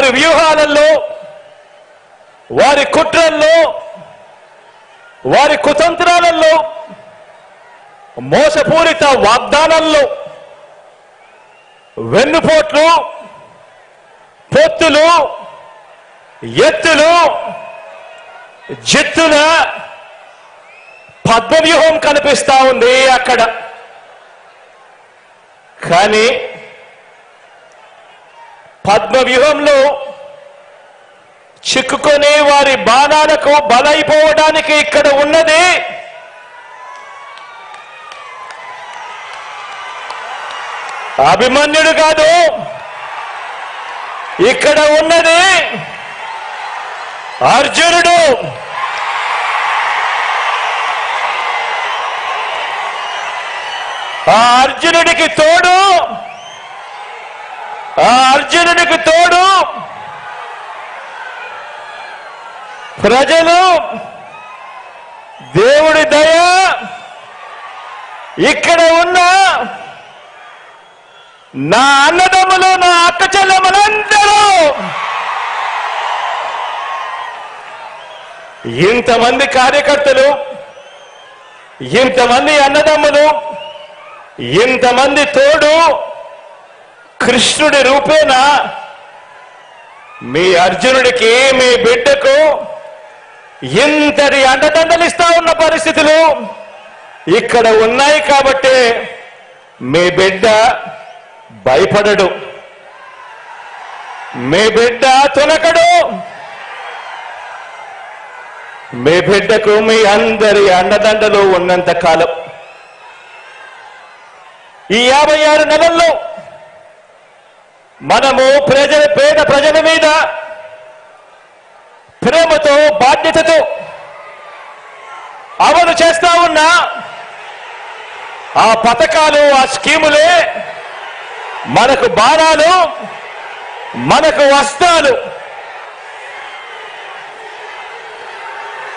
వారి వ్యూహాలలో, వారి కుట్రల్లో, వారి కుతంత్రాలలో, మోసపూరిత వాగ్దానాల్లో, వెన్నుపోట్లు, పొత్తులు, ఎత్తులు, జిత్తుల పద్మవ్యూహం కనిపిస్తా ఉంది అక్కడ. కానీ పద్మవ్యూహంలో చిక్కుకొని వారి బాణాలకు బలైపోవడానికి ఇక్కడ ఉన్నది అభిమన్యుడు కాదు, ఇక్కడ ఉన్నది అర్జునుడు. ఆ అర్జునుడికి తోడు ప్రజలు, దేవుడి దయ, ఇక్కడ ఉన్న నా అన్నదమ్ములు, నా అక్క చెల్లెమ్మలందరూ, ఇంతమంది కార్యకర్తలు, ఇంతమంది అన్నదమ్ములు, ఇంతమంది తోడు కృష్ణుడి రూపేణ మీ అర్జునుడికి, మీ బిడ్డకు ఇంతటి అండదండలిస్తా ఉన్న పరిస్థితులు ఇక్కడ ఉన్నాయి. కాబట్టి మీ బిడ్డ భయపడడు, మీ బిడ్డ తునకడు. మీ బిడ్డకు మీ అందరి అండదండలు ఉన్నంత కాలం, ఈ 56 నెలల్లో మనము పేద ప్రజల మీద ప్రేమతో, బాధ్యతతో అమలు చేస్తా ఉన్న ఆ పథకాలు, ఆ స్కీములే మనకు బాణాలు, మనకు వస్త్రాలు.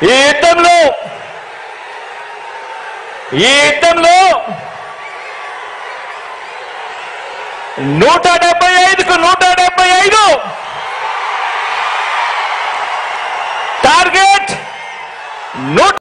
ఈ యుద్ధంలో 175కు 175 టార్గెట్